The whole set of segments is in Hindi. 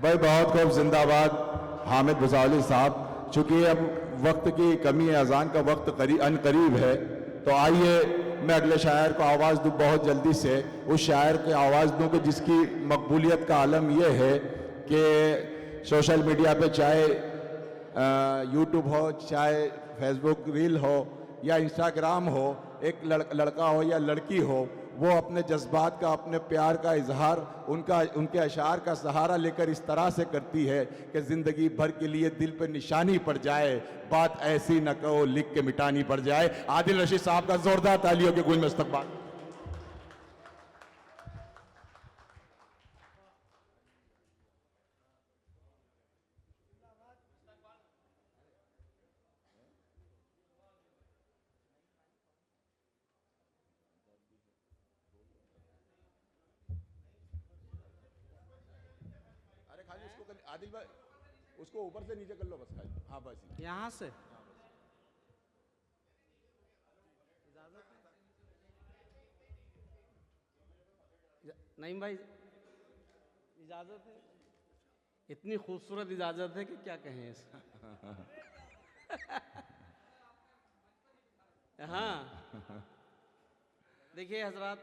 भाई बहुत खूब, जिंदाबाद हामिद भुसावली साहब। चूंकि अब वक्त की कमी है, अजान का वक्त अनकरीब है, तो आइए मैं अगले शायर को आवाज़ दूँ बहुत जल्दी से। उस शायर की आवाज़ दूँ कि जिसकी मकबूलियत का आलम यह है कि सोशल मीडिया पे चाहे यूट्यूब हो, चाहे फेसबुक रील हो या इंस्टाग्राम हो, एक लड़का हो या लड़की हो, वो अपने जज्बात का, अपने प्यार का इजहार उनके अशार का सहारा लेकर इस तरह से करती है कि ज़िंदगी भर के लिए दिल पे निशानी पड़ जाए, बात ऐसी न कहो लिख के मिटानी पड़ जाए। आदिल रशीद साहब का जोरदार तालियों के गूंज में इस्तकबाल। अरे खाली उसको आदिल भाई, उसको ऊपर से नीचे कर लो बस खाली। हाँ बस यहाँ से नहीं भाई, इजाजत है, इतनी खूबसूरत इजाजत है कि क्या कहें इसका। हाँ, देखिए हजरात,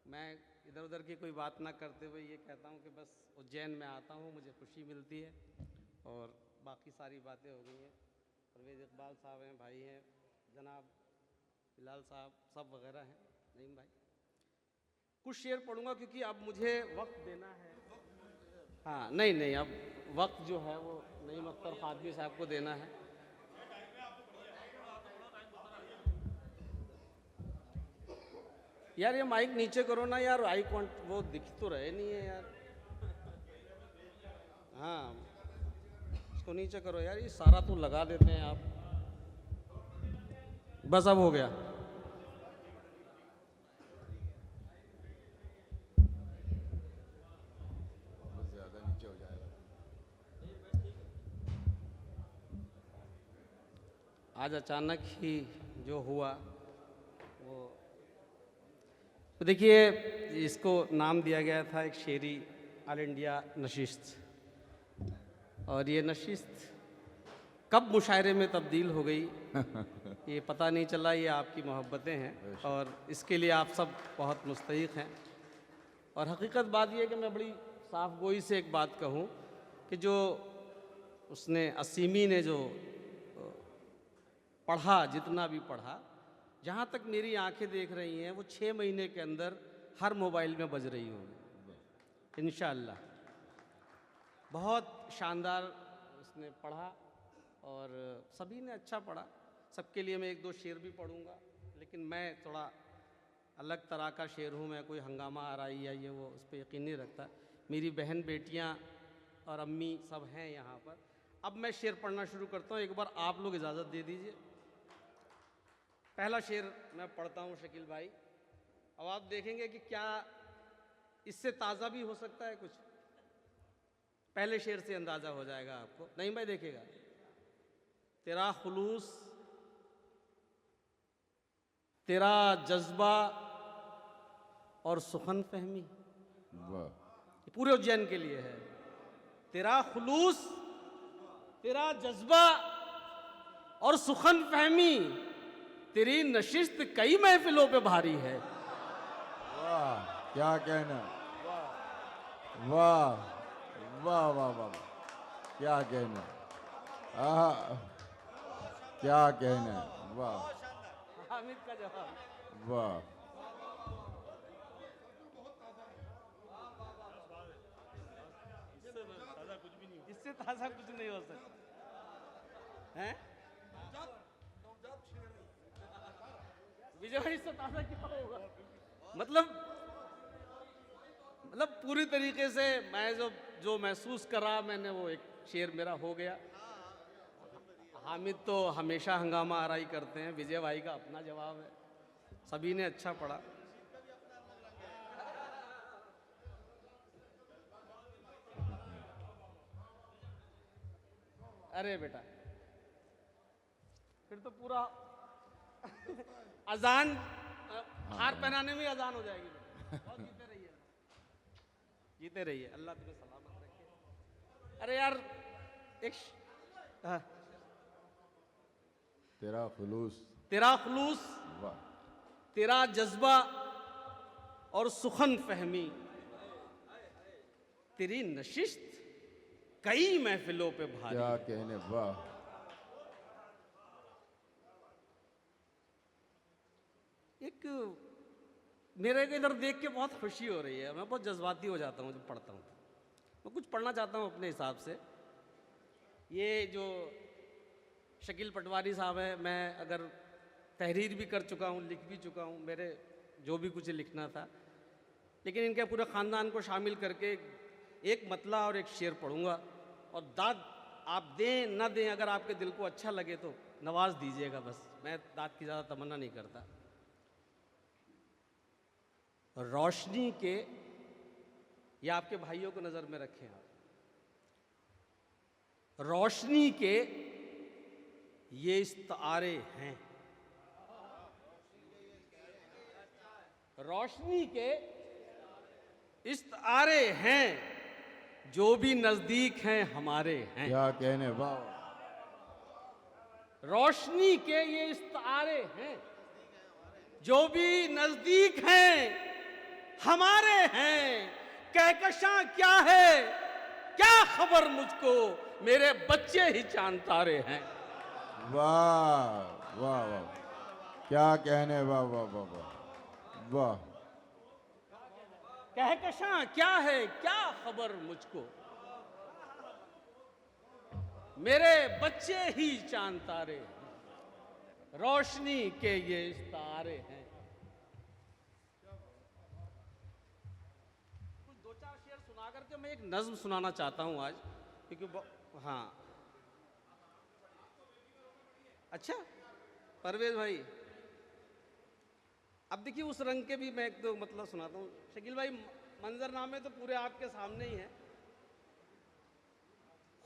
मैं इधर उधर की कोई बात ना करते हुए ये कहता हूँ कि बस उज्जैन में आता हूँ, मुझे खुशी मिलती है, और बाकी सारी बातें हो गई हैं। परवेज़ इकबाल साहब हैं, भाई हैं, जनाब बिलाल साहब सब वगैरह हैं, नईम भाई। कुछ शेर पढ़ूंगा क्योंकि अब मुझे वक्त देना है। हाँ, नहीं नहीं, अब वक्त जो है वो नईम अख्तर फातमी साहब को देना है। यार ये माइक नीचे करो ना यार, आई कॉन्ट वो दिख तो रहे नहीं है यार। हाँ, इसको नीचे करो यार, ये सारा तो लगा देते हैं आप। बस अब हो गया। ज़्यादा नीचे हो जाएगा। आज अचानक ही जो हुआ वो, तो देखिए इसको नाम दिया गया था एक शेरी ऑल इंडिया नशिस्त, और ये नशिस्त कब मुशायरे में तब्दील हो गई ये पता नहीं चला। ये आपकी मोहब्बतें हैं और इसके लिए आप सब बहुत मुस्तहिक हैं। और हकीकत बात यह है कि मैं बड़ी साफ गोई से एक बात कहूँ कि जो उसने असीमी ने जो पढ़ा, जितना भी पढ़ा, जहाँ तक मेरी आंखें देख रही हैं, वो 6 महीने के अंदर हर मोबाइल में बज रही होगी इंशाअल्लाह। बहुत शानदार उसने पढ़ा और सभी ने अच्छा पढ़ा। सबके लिए मैं एक दो शेर भी पढ़ूंगा, लेकिन मैं थोड़ा अलग तरह का शेर हूँ। मैं कोई हंगामा आराई या ये वो उस पर यकीन नहीं रखता। मेरी बहन बेटियाँ और अम्मी सब हैं यहाँ पर। अब मैं शेर पढ़ना शुरू करता हूँ, एक बार आप लोग इजाज़त दे दीजिए। पहला शेर मैं पढ़ता हूँ शकील भाई, अब आप देखेंगे कि क्या इससे ताज़ा भी हो सकता है कुछ। पहले शेर से अंदाज़ा हो जाएगा आपको। नहीं भाई देखेगा, तेरा खुलूस, तेरा जज्बा और सुखन फहमी, पूरे उज्जैन के लिए है। तेरा खुलूस, तेरा जज्बा और सुखन फहमी, तेरी नशिस्त कई महफिलों पे भारी है। वाह क्या कहना, वाह वाह वाह वाह, क्या कहना, क्या कहना, वाह हामिद का जवाब, वाह। इससे ताज़ा कुछ नहीं हो सकता हैं। विजय भाई, इससे ताज़ा क्या होगा? मतलब पूरी तरीके से मैं जो महसूस करा मैंने, वो एक शेर मेरा हो गया। हामिद तो हमेशा हंगामा आराई करते हैं, विजय भाई का अपना जवाब है, सभी ने अच्छा पढ़ा। अरे बेटा, फिर तो पूरा अजान हार पहनाने में अजान हो जाएगी। बहुत जीते रहिए। जीते रहिए, अल्लाह तुम्हें सलामत रखे। अरे यार हाँ, तेरा खुलूस, तेरा खुलूस, वाह, तेरा जज्बा और सुखन फहमी, तेरी नशिस्त कई महफिलों पे भारी। क्या कहने, वाह। एक मेरे को इधर देख के बहुत खुशी हो रही है, मैं बहुत जज्बाती हो जाता हूँ जब पढ़ता हूँ। मैं कुछ पढ़ना चाहता हूँ अपने हिसाब से। ये जो शकील पटवारी साहब हैं, मैं अगर तहरीर भी कर चुका हूँ, लिख भी चुका हूँ, मेरे जो भी कुछ लिखना था, लेकिन इनके पूरे ख़ानदान को शामिल करके एक मतला और एक शेर पढ़ूँगा, और दाद आप दें ना दें, अगर आपके दिल को अच्छा लगे तो नवाज दीजिएगा, बस मैं दाद की ज़्यादा तमन्ना नहीं करता। रोशनी के, ये आपके भाइयों को नज़र में रखें आप, रोशनी के ये इस्तारे हैं, रोशनी के इस्तारे हैं, जो भी नजदीक हैं हमारे हैं। क्या कहने, वाह। रोशनी के ये इस्तारे हैं, जो भी नजदीक हैं हमारे हैं। कहकशां क्या है, क्या खबर मुझको, मेरे बच्चे ही चांद तारे हैं। वाह वाह वाह, क्या कहने, वाह वाह वाह वाह वाह। कहकशां क्या है, क्या खबर मुझको, मेरे बच्चे ही चांद तारे हैं। रोशनी के ये इस्तारे हैं। कुछ दो चार शेर सुना करके मैं एक नज्म सुनाना चाहता हूं आज, क्योंकि हाँ, अच्छा परवेज भाई, अब देखिए उस रंग के भी मैं एक दो मतलब सुनाता हूँ। शकील भाई, मंजरनामे तो पूरे आपके सामने ही हैं।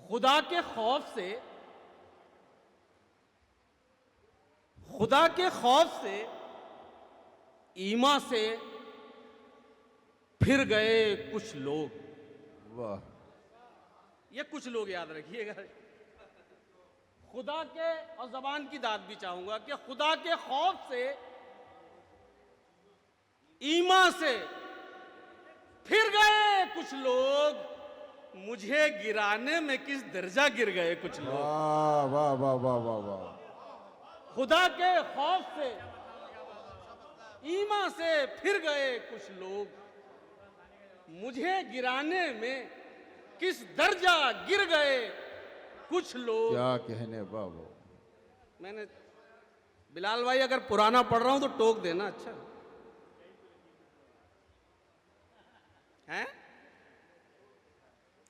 खुदा के खौफ से, खुदा के खौफ से ईमा से फिर गए कुछ लोग। वाह, ये कुछ लोग याद रखिएगा। खुदा के, और जबान की दाद भी चाहूंगा कि खुदा के खौफ से ईमा से फिर गए कुछ लोग, मुझे गिराने में किस दर्जा गिर गए कुछ लोग। वाह वाह वाह वाह वाह वाह। खुदा के खौफ से ईमा से फिर गए कुछ लोग, मुझे गिराने में किस दर्जा गिर गए कुछ लोग। क्या कहने, वाह वाह। मैंने, बिलाल भाई अगर पुराना पढ़ रहा हूं तो टोक देना, अच्छा हैं।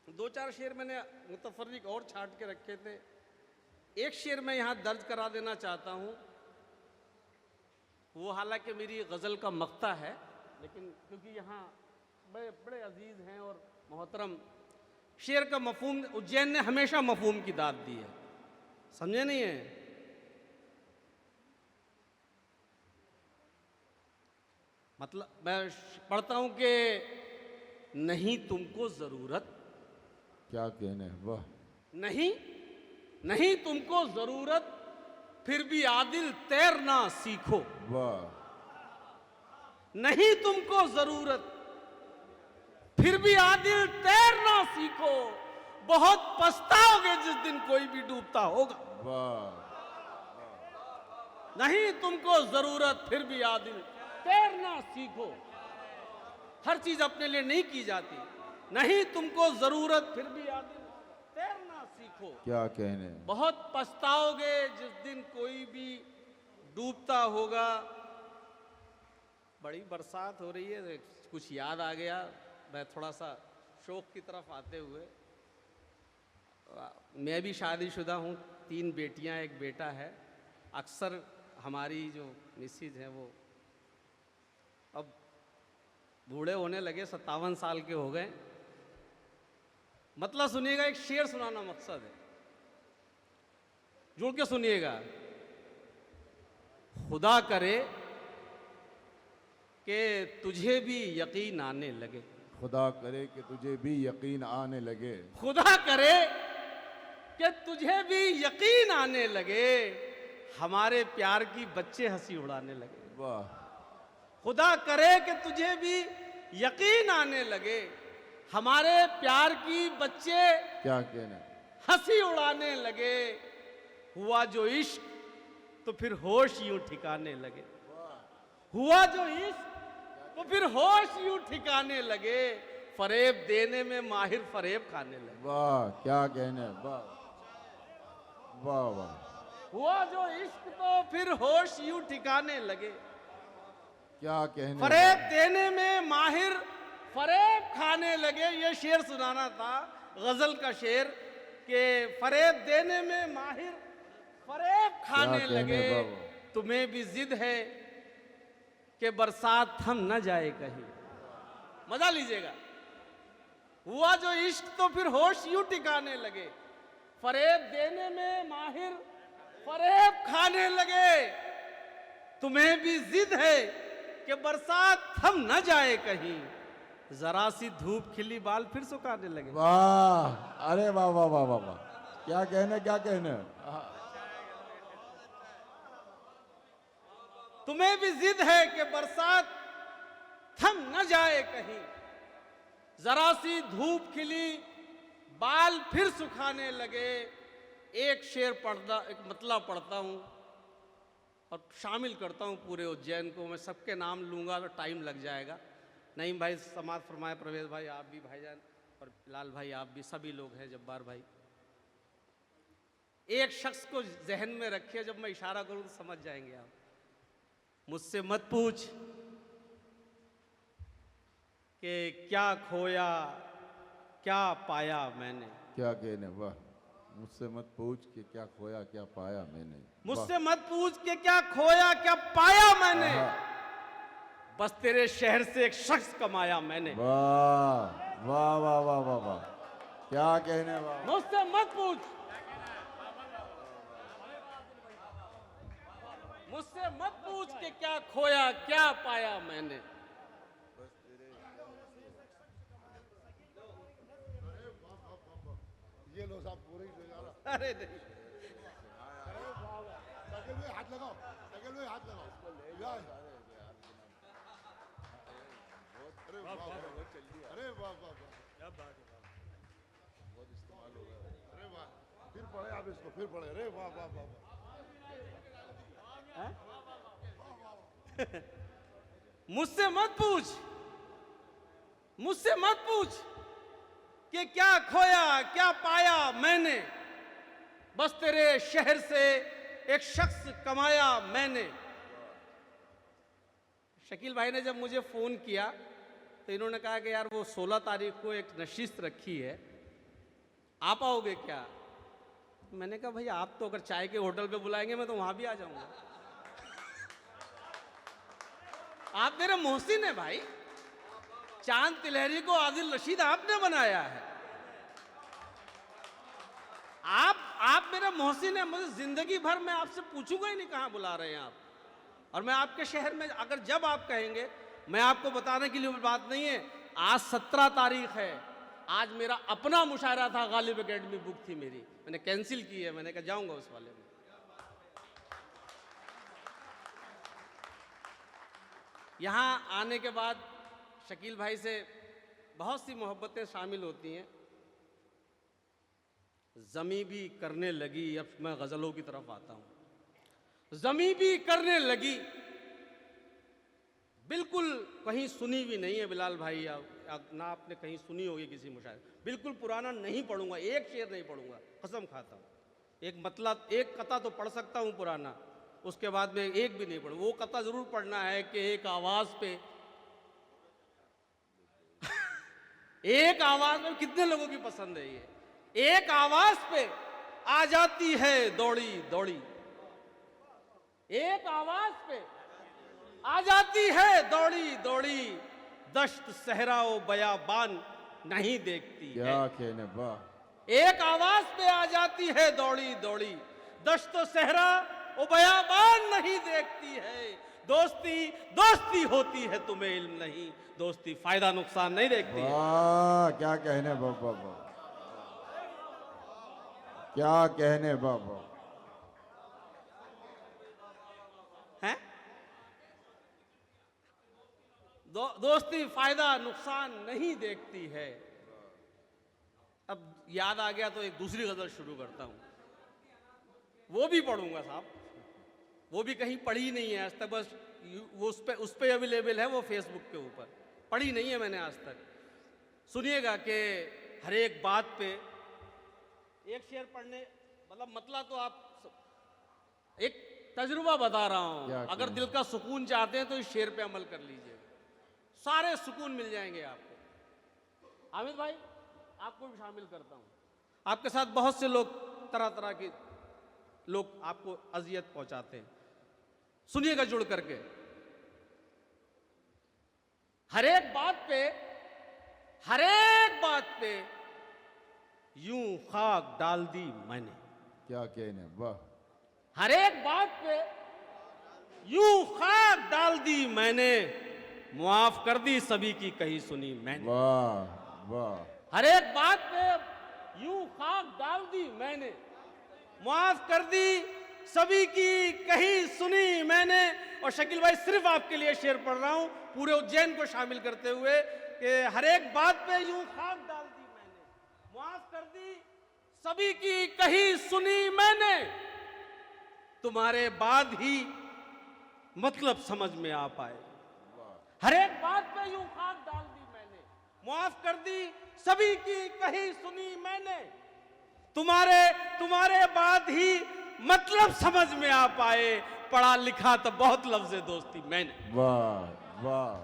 दो चार शेर मैंने मुतफर्रिक और छाट के रखे थे। एक शेर मैं यहां दर्ज करा देना चाहता हूं, वो हालांकि मेरी गज़ल का मक्ता है, लेकिन क्योंकि यहाँ बड़े बड़े अजीज़ हैं और मोहतरम, शेर का मफहूम उज्जैन ने हमेशा मफहूम की दाद दी है, समझे नहीं है। मतलब मैं पढ़ता हूं कि नहीं तुमको ज़रूरत, क्या कहने, वाह। नहीं नहीं तुमको ज़रूरत, फिर भी आदिल तैरना सीखो। वाह, नहीं तुमको ज़रूरत, फिर भी आदिल तैरना सीखो, बहुत पछताओगे जिस दिन कोई भी डूबता होगा। वाह, नहीं तुमको ज़रूरत, फिर भी आदिल तैरना सीखो। हर चीज़ अपने लिए नहीं की जाती। नहीं तुमको ज़रूरत, फिर भी आदिल तैरना सीखो। क्या कहने, बहुत पछताओगे जिस दिन कोई भी डूबता होगा। बड़ी बरसात हो रही है, कुछ याद आ गया, मैं थोड़ा सा शौक की तरफ आते हुए, मैं भी शादीशुदा हूँ, 3 बेटियाँ 1 बेटा है। अक्सर हमारी जो मिसेज हैं वो अब बूढ़े होने लगे, 57 साल के हो गए। मतलब सुनिएगा, एक शेर सुनाना मकसद है, जुड़ के सुनिएगा। खुदा करे कि तुझे भी यकीन आने लगे। खुदा करे कि तुझे भी यकीन आने लगे। खुदा करे कि तुझे भी यकीन आने लगे, हमारे प्यार की बच्चे हंसी उड़ाने लगे। वाह, खुदा करे कि तुझे भी यकीन आने लगे, हमारे प्यार की बच्चे क्या कहना। हंसी उड़ाने लगे। हुआ जो इश्क तो फिर होश यूं ठिकाने लगे। हुआ जो इश्क तो फिर होश यूं ठिकाने लगे, फरेब देने में माहिर फरेब खाने लगे। वाह, क्या कहना। वाह वाह वाह। हुआ जो इश्क तो फिर होश यूं ठिकाने लगे, क्या कहने। फरेब देने में माहिर फरेब खाने लगे। ये शेर सुनाना था, गजल का शेर, कि फरेब देने में माहिर फरेब खाने क्या कहने लगे। बाबा। तुम्हें भी जिद है कि बरसात थम न जाए कहीं। मजा लीजिएगा। हुआ जो इश्क तो फिर होश यूं ठिकाने लगे, फरेब देने में माहिर फरेब खाने लगे। तुम्हें भी जिद है कि बरसात थम न जाए कहीं, जरा सी धूप खिली बाल फिर सुखाने लगे। वाह, अरे वाह वाह वाह वाह वाह, क्या कहने, क्या कहने। तुम्हें भी जिद है कि बरसात थम न जाए कहीं, जरा सी धूप खिली बाल फिर सुखाने लगे। एक शेर पढ़ता, एक मतलब पढ़ता हूं और शामिल करता हूं पूरे उज्जैन को। मैं सबके नाम लूंगा तो टाइम लग जाएगा। नईम भाई समाज फरमाए, प्रवेश भाई आप भी भाईजान, और लाल भाई आप भी, सभी लोग हैं, जब्बार भाई। एक शख्स को जहन में रखिए, जब मैं इशारा करूं तो समझ जाएंगे आप। मुझसे मत पूछ कि क्या खोया क्या पाया मैंने। क्या कहने। वाह, मुझसे मत पूछ कि क्या खोया क्या पाया मैंने। मुझसे मत पूछ कि क्या खोया क्या पाया मैंने, बस तेरे शहर से एक शख्स कमाया मैंने। वाह वाह वाह वाह वाह वाह, क्या कहने। वाह, मुझसे मत पूछ, मुझसे मत पूछ कि क्या खोया क्या पाया मैंने। ये लो साहब, पूरी ले जा रहा। अरे नहीं, साइकिल में हाथ लगाओ, साइकिल में हाथ लगाओ। यार, अरे वाह वाह, अरे वाह वाह वाह, क्या बात है, बहुत इस्तेमाल हो रहा है। अरे वाह, फिर पढ़े आप इसको, फिर पढ़े। अरे वाह वाह वाह वाह। मुझसे मत पूछ, मुझसे मत पूछ कि क्या खोया क्या पाया मैंने, बस तेरे शहर से एक शख्स कमाया मैंने। शकील भाई ने जब मुझे फोन किया तो इन्होंने कहा कि यार वो 16 तारीख को एक नशिस्त रखी है, आप आओगे क्या। मैंने कहा भाई आप तो अगर चाय के होटल पे बुलाएंगे मैं तो वहां भी आ जाऊंगा। आप मेरे मोहसिन है भाई, चांद तिलहरी को आदिल रशीद आपने बनाया है। आप मेरे मोहसिन है, मुझे जिंदगी भर मैं आपसे पूछूंगा ही नहीं कहां बुला रहे हैं आप। और मैं आपके शहर में अगर जब आप कहेंगे, मैं आपको बताने के लिए बात नहीं है, आज 17 तारीख है, आज मेरा अपना मुशायरा था, गालिब एकेडमी बुक थी मेरी, मैंने कैंसिल की है। मैंने कहा जाऊंगा उस वाले में। यहाँ आने के बाद शकील भाई से बहुत सी मोहब्बतें शामिल होती हैं। जमी भी करने लगी, अब मैं गज़लों की तरफ आता हूँ। जमी भी करने लगी, बिल्कुल कहीं सुनी भी नहीं है बिलाल भाई, या ना आपने कहीं सुनी होगी किसी मुशायरे। बिल्कुल पुराना नहीं पढ़ूंगा, एक शेर नहीं पढ़ूंगा, कसम खाता हूँ। एक मतलब एक कता तो पढ़ सकता हूँ पुराना, उसके बाद में एक भी नहीं पढ़ू। वो कता जरूर पढ़ना है कि एक आवाज पे एक आवाज में, कितने लोगों की पसंद है ये, एक आवाज पे आ जाती है दौड़ी दौड़ी, एक आवाज पे आ जाती है दौड़ी दौड़ी, दश्त सहरा ओ बयाबान नहीं देखती है। क्या कहने। वाह, एक आवाज पे आ जाती है दौड़ी दौड़ी, दश्त सहरा ओ बयाबान नहीं देखती है। दोस्ती दोस्ती होती है, तुम्हें इल्म नहीं। दोस्ती फायदा नुकसान नहीं देखती है। वाह, क्या कहने बाबा, क्या कहने बाबा। हैं? दोस्ती फायदा नुकसान नहीं देखती है। अब याद आ गया तो एक दूसरी गजल शुरू करता हूं, वो भी पढ़ूंगा साहब। वो भी कहीं पढ़ी नहीं है आज तक, बस वो उस पे अवेलेबल है, वो फेसबुक के ऊपर। पढ़ी नहीं है मैंने आज तक। सुनिएगा कि हर एक बात पे एक शेर पढ़ने, मतलब तो आप एक तजुर्बा बता रहा हूं। अगर दिल का सुकून चाहते हैं तो इस शेर पे अमल कर लीजिए, सारे सुकून मिल जाएंगे आपको। हामिद भाई, आपको भी शामिल करता हूं। आपके साथ बहुत से लोग, तरह तरह के लोग आपको अजियत पहुंचाते हैं। सुनिएगा जुड़ करके। हर एक बात पे यूं खाक डाल दी मैंने। क्या कहने, वाह। हर एक बात पे यूं खाक डाल दी मैंने, मुआफ कर दी सभी की कही सुनी मैंने। वाह वाह। हर एक बात पे यूं खाक डाल दी मैंने, मुआफ कर दी सभी की कही सुनी मैंने। और शकील भाई, सिर्फ आपके लिए शेर पढ़ रहा हूं, पूरे उज्जैन को शामिल करते हुए, कि हर एक बात पे यूं खाक डाल दी मैंने, मुआफ कर दी सभी की कही सुनी मैंने। तुम्हारे बाद ही मतलब समझ में आ पाए। हर एक बात पे यूं खाक डाल दी मैंने, मुआफ कर दी सभी की कही सुनी मैंने। तुम्हारे बाद ही मतलब समझ में आ पाए। पढ़ा लिखा तो बहुत लफ्ज़े दोस्ती मैंने। वाह वाह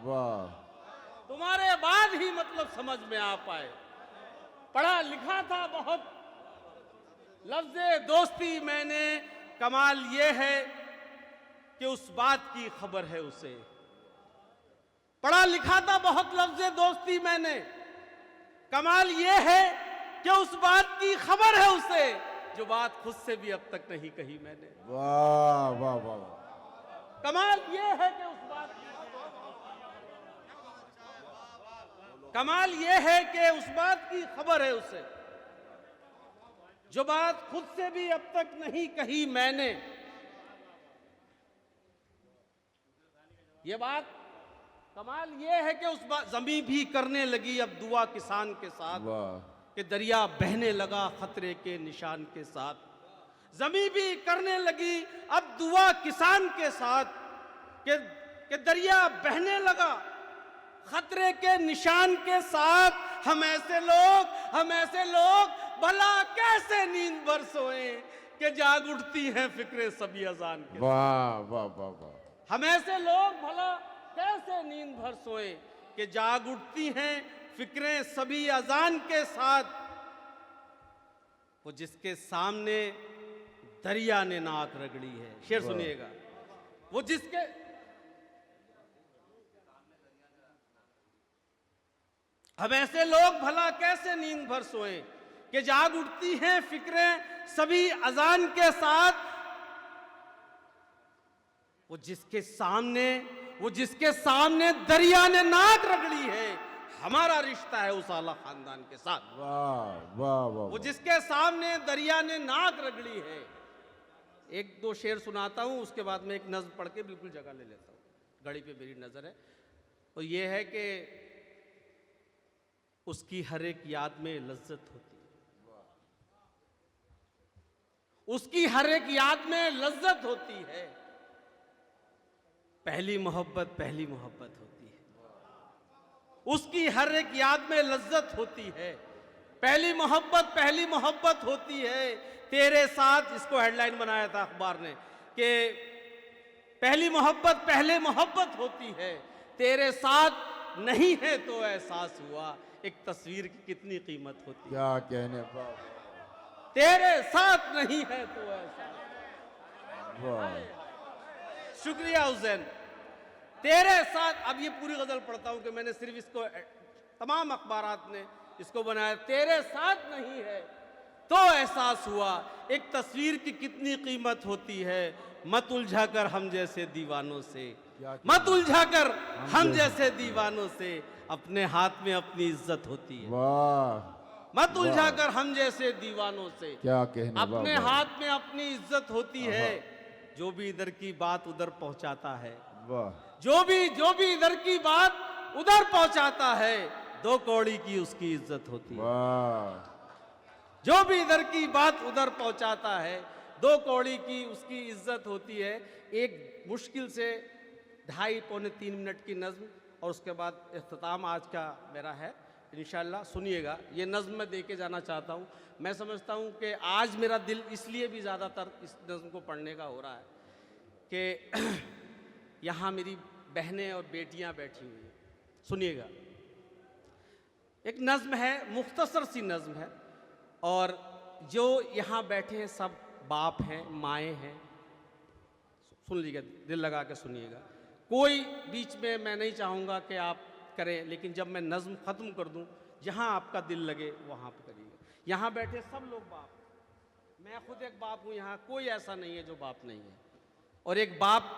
वाह। तुम्हारे बाद ही मतलब समझ में आ पाए। पढ़ा लिखा था बहुत लफ्ज़े दोस्ती मैंने। कमाल ये है कि उस बात की खबर है उसे। पढ़ा लिखा था बहुत लफ्ज़े दोस्ती मैंने। कमाल ये है कि उस बात की खबर है उसे, जो बात खुद से भी अब तक नहीं कही मैंने। वाह वाह वाह। कमाल ये है कि उस बात की खबर है उसे, जो बात खुद से भी अब तक नहीं कही मैंने। ये बात कमाल ये है कि उस बात ज़मीं भी करने लगी अब दुआ किसान के साथ, कि दरिया बहने लगा खतरे के निशान के साथ। ज़मीं भी करने लगी अब दुआ किसान के साथ, कि दरिया बहने लगा खतरे के निशान के साथ। हम ऐसे लोग भला कैसे नींद भर सोए, कि जाग उठती हैं फिक्रे सभी अजान के। वाह वाह वाह वाह। हम ऐसे लोग भला कैसे नींद भर सोए, कि जाग उठती हैं फिक्रें सभी अजान के साथ। वो जिसके सामने दरिया ने नाक रगड़ी है। शेर सुनिएगा। वो जिसके हम ऐसे लोग भला कैसे नींद भर सोए, कि जाग उठती हैं फिक्रें सभी अजान के साथ। वो जिसके सामने दरिया ने नाक रगड़ी है, हमारा रिश्ता है उस आला खानदान के साथ। वाह वाह वाह। वो जिसके सामने दरिया ने नाक रगड़ी है। एक दो शेर सुनाता हूं, उसके बाद में एक नज्म पढ़ के बिल्कुल जगह ले लेता हूं। घड़ी पे मेरी नजर है। तो ये है कि उसकी हर एक याद में लज्जत होती है। उसकी हर एक याद में लज्जत होती है। पहली मोहब्बत होती है। उसकी हर एक याद में लज्जत होती है। पहली मोहब्बत होती है। तेरे साथ, इसको हेडलाइन बनाया था अखबार ने, कि पहली मोहब्बत होती है। तेरे साथ नहीं है तो एहसास हुआ, एक तस्वीर की कितनी कीमत होती है। क्या कहने बाबा। तेरे साथ नहीं है तो एहसास। वाह। शुक्रिया हुसैन। तेरे साथ, अब ये पूरी गजल पढ़ता हूं कि मैंने सिर्फ इसको, तमाम अखबारात ने इसको बनाया। तेरे साथ नहीं है तो एहसास हुआ, एक तस्वीर की कितनी कीमत होती है। मत उलझा कर हम जैसे दीवानों से, क्या- मत उलझा कर हम जैसे दीवानों से, अपने हाथ में अपनी इज्जत होती है। वाह, मत उलझा कर हम जैसे दीवानों से, क्या कहने, वाह, अपने वाह, हाथ में अपनी इज्जत होती है। जो भी इधर की बात उधर पहुंचाता है, वाह, जो भी इधर की बात उधर पहुंचाता है, 2 कौड़ी की उसकी इज्जत होती है। वाह, जो भी इधर की बात उधर पहुंचाता है, 2 कौड़ी की उसकी इज्जत होती है। एक मुश्किल से 2.5-3 मिनट की नज्म और उसके बाद इख्तिताम आज का मेरा है इंशाल्लाह। सुनिएगा, ये नज्म मैं दे के जाना चाहता हूँ। मैं समझता हूँ कि आज मेरा दिल इसलिए भी ज़्यादातर इस नज्म को पढ़ने का हो रहा है कि यहाँ मेरी बहनें और बेटियाँ बैठी हुई हैं। सुनिएगा, एक नज्म है, मुख्तसर सी नज्म है, और जो यहाँ बैठे हैं सब बाप हैं, माएँ हैं। सुन लीजिएगा, दिल लगा के सुनिएगा। कोई बीच में मैं नहीं चाहूँगा कि आप करें, लेकिन जब मैं नज्म ख़त्म कर दूँ, जहाँ आपका दिल लगे वहाँ पर करिएगा। यहाँ बैठे सब लोग बाप, मैं खुद एक बाप हूँ, यहाँ कोई ऐसा नहीं है जो बाप नहीं है। और एक बाप,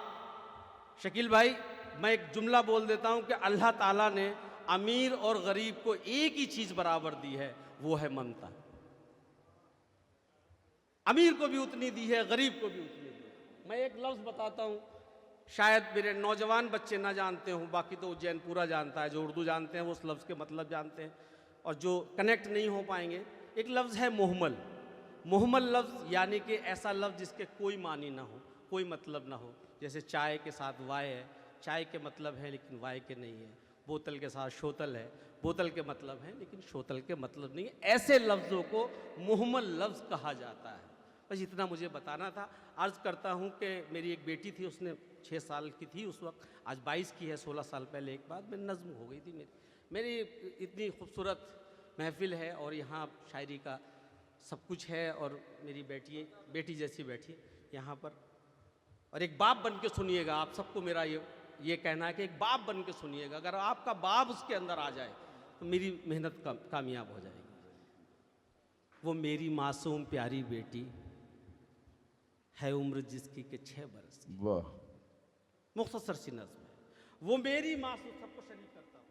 शकील भाई, मैं एक जुमला बोल देता हूँ कि अल्लाह ताला ने अमीर और गरीब को एक ही चीज़ बराबर दी है, वो है ममता। अमीर को भी उतनी दी है, गरीब को भी उतनी दी है। मैं एक लफ्ज़ बताता हूँ, शायद मेरे नौजवान बच्चे ना जानते हों, बाकी तो उज्जैन पूरा जानता है। जो उर्दू जानते हैं वो उस लफ्ज़ के मतलब जानते हैं, और जो कनेक्ट नहीं हो पाएंगे, एक लफ्ज़ है मुहम्मल। मुहम्मल लफ्ज़ यानी कि ऐसा लफ्ज़ जिसके कोई मानी ना हो, कोई मतलब ना हो। जैसे चाय के साथ वाय है, चाय के मतलब है लेकिन वाय के नहीं है। बोतल के साथ शोतल है, बोतल के मतलब है लेकिन शोतल के मतलब नहीं है। ऐसे लफ्ज़ों को मुहम्मल लफ्ज़ कहा जाता है। बस इतना मुझे बताना था। अर्ज़ करता हूँ कि मेरी एक बेटी थी, उसने 6 साल की थी उस वक्त, आज 22 की है, 16 साल पहले एक बात में नज़्म हो गई थी मेरी इतनी खूबसूरत महफिल है और यहाँ शायरी का सब कुछ है, और मेरी बेटी जैसी बैठी यहाँ पर। और एक बाप बन के सुनिएगा, आप सबको मेरा ये कहना है कि एक बाप बन के सुनिएगा। अगर आपका बाप उसके अंदर आ जाए तो मेरी मेहनत कामयाब हो जाएगी। वो मेरी मासूम प्यारी बेटी है, उम्र जिसकी के 6 बरस की। वाह, मुख्तसर सी नज़्म है। वो मेरी मासूम, सबको शरीक करता हूँ,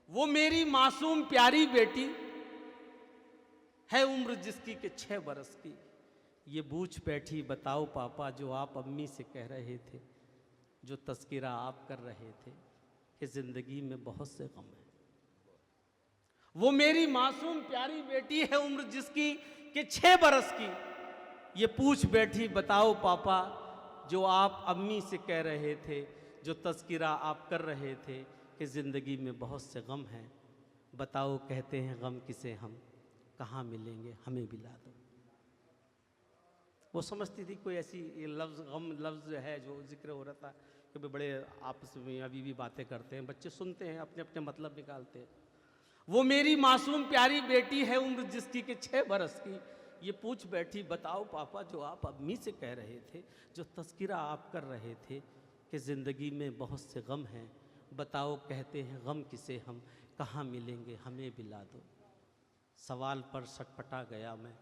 वो मेरी मासूम प्यारी बेटी है, उम्र जिसकी के 6 बरस की। ये पूछ बैठी बताओ पापा जो आप अम्मी से कह रहे थे, जो तज़किरा आप कर रहे थे कि ज़िंदगी में बहुत से गम हैं। वो मेरी मासूम प्यारी बेटी है, उम्र जिसकी के 6 बरस की। ये पूछ बैठी बताओ पापा जो आप अम्मी से कह रहे थे, जो तज़किरा आप कर रहे थे कि ज़िंदगी में बहुत से गम हैं। बताओ कहते हैं गम किसे हम, कहाँ मिलेंगे हमें भी ला दो। वो समझती थी कोई ऐसी लफ्ज़, गम लफ्ज़ है जो जिक्र हो रहा था कि भाई बड़े आपस में अभी भी बातें करते हैं, बच्चे सुनते हैं, अपने अपने मतलब निकालते हैं। वो मेरी मासूम प्यारी बेटी है, उम्र जिसकी के 6 बरस की। ये पूछ बैठी बताओ पापा जो आप अम्मी से कह रहे थे, जो तज़किरा आप कर रहे थे कि ज़िंदगी में बहुत से गम हैं। बताओ कहते हैं गम किसे हम, कहाँ मिलेंगे हमें भी ला दो। सवाल पर सटपटा गया मैं,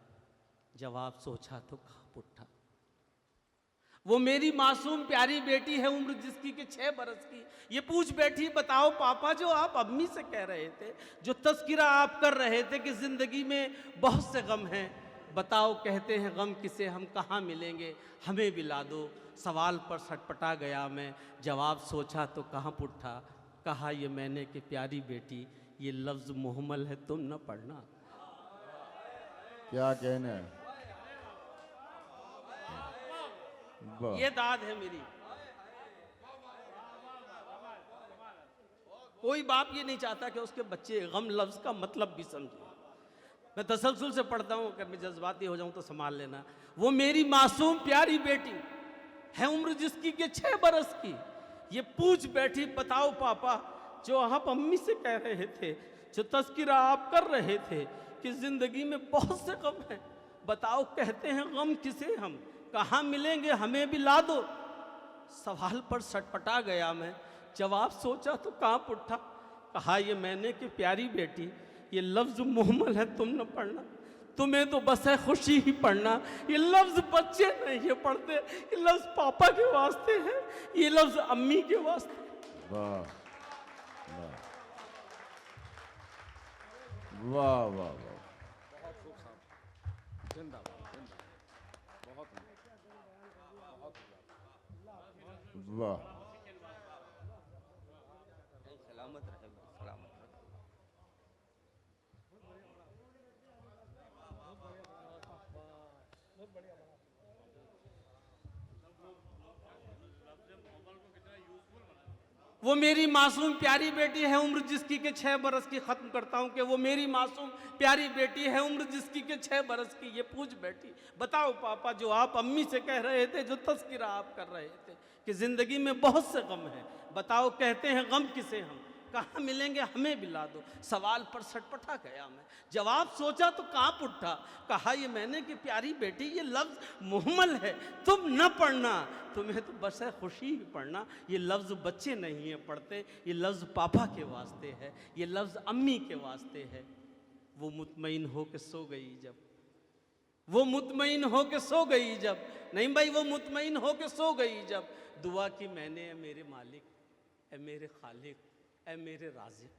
जवाब सोचा तो कहाँ उठा। वो मेरी मासूम प्यारी बेटी है, उम्र जिसकी के 6 बरस की। ये पूछ बैठी बताओ पापा जो आप अम्मी से कह रहे थे, जो तज़किरा आप कर रहे थे कि ज़िंदगी में बहुत से गम हैं। बताओ कहते हैं गम किसे हम, कहाँ मिलेंगे हमें भी ला दो। सवाल पर सटपटा गया मैं, जवाब सोचा तो कहाँ उठा। कहा ये मैंने कि प्यारी बेटी ये लफ्ज़ मुहम्मल है, तुम न पढ़ना। क्या कहना है, वाह, ये दाद है मेरी। कोई बाप ये नहीं चाहता कि उसके बच्चे गम लफ्ज़ का मतलब भी समझे। मैं तसलसल से पढ़ता हूँ, अगर मैं जज्बाती हो जाऊँ तो संभाल लेना। वो मेरी मासूम प्यारी बेटी है, उम्र जिसकी के 6 बरस की। ये पूछ बैठी बताओ पापा जो आप अम्मी से कह रहे थे, जो तज़किरा आप कर रहे थे कि ज़िंदगी में बहुत से गम हैं। बताओ कहते हैं गम किसे हम, कहाँ मिलेंगे हमें भी ला दो। सवाल पर सटपटा गया मैं, जवाब सोचा तो कांप उठा। कहा ये मैंने कि प्यारी बेटी ये लफ्ज़ मुहम्मल है, तुम न पढ़ना। तुम्हें तो बस है खुशी ही पढ़ना। ये लफ्ज बच्चे नहीं है पढ़ते, ये लफ्ज पापा के वास्ते है, ये लफ्ज अम्मी के वास्ते। वाह वाह वाह वाह वाह। वो मेरी मासूम प्यारी बेटी है उम्र जिसकी के 6 बरस की। खत्म करता हूँ कि वो मेरी मासूम प्यारी बेटी है उम्र जिसकी के 6 बरस की। ये पूछ बैठी, बताओ पापा जो आप अम्मी से कह रहे थे, जो तस्करा आप कर रहे थे कि जिंदगी में बहुत से गम है, बताओ कहते हैं गम किसे हम, कहाँ मिलेंगे हमें बिला दो। सवाल पर सटपटा गया मैं, जवाब सोचा तो कांप उठा। कहा ये मैंने कि प्यारी बेटी ये लफ्ज मुहम्मल है, तुम न पढ़ना, तुम्हें तो बस है खुशी ही पढ़ना। ये लफ्ज बच्चे नहीं है पढ़ते, ये लफ्ज पापा के वास्ते है, ये लफ्ज अम्मी के वास्ते है। वो मुतमईन हो के सो गई जब, वो मुतमईन हो के सो गई जब, नहीं भाई वो मुतमईन हो के सो गई जब, दुआ की मैंने ए मेरे मालिक, ए मेरे खालिक, ऐ मेरे राज़िक।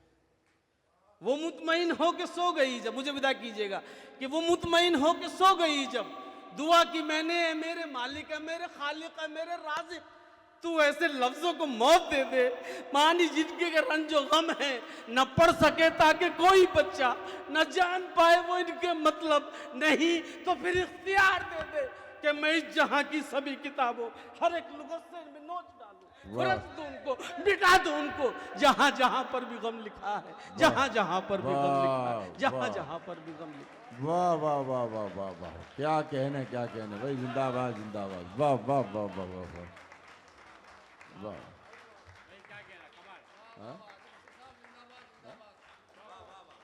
वो मुतमईन हो के सो गई जब, मुझे विदा कीजिएगा कि वो मुतमईन हो के सो गई जब, दुआ की मैंने ऐ मेरे मालिक, ऐ मेरे खालिक, ऐ मेरे राज़िक। तू ऐसे लफ्जों को मौत दे दे, मानी जिंदगी के रंजो गम है, न पढ़ सके ताकि कोई बच्चा, न जान पाए वो इनके मतलब, नहीं तो फिर इख्तियार दे दे कि मैं इस जहां की सभी किताबों हर एक लुग़त से इनमें नोच डालूं, खुरच दूं उनको, मिटा दूं उनको, जहां जहां पर भी गम लिखा है, जहां जहां पर भी गम लिखा है, जहां जहां पर भी गम लिखा है। वाह वाह वाह वाह वाह वाह, क्या कहने क्या कहने भाई, जिंदाबाद जिंदाबाद, वाह वाह वाह वाह वाह वाह वाह।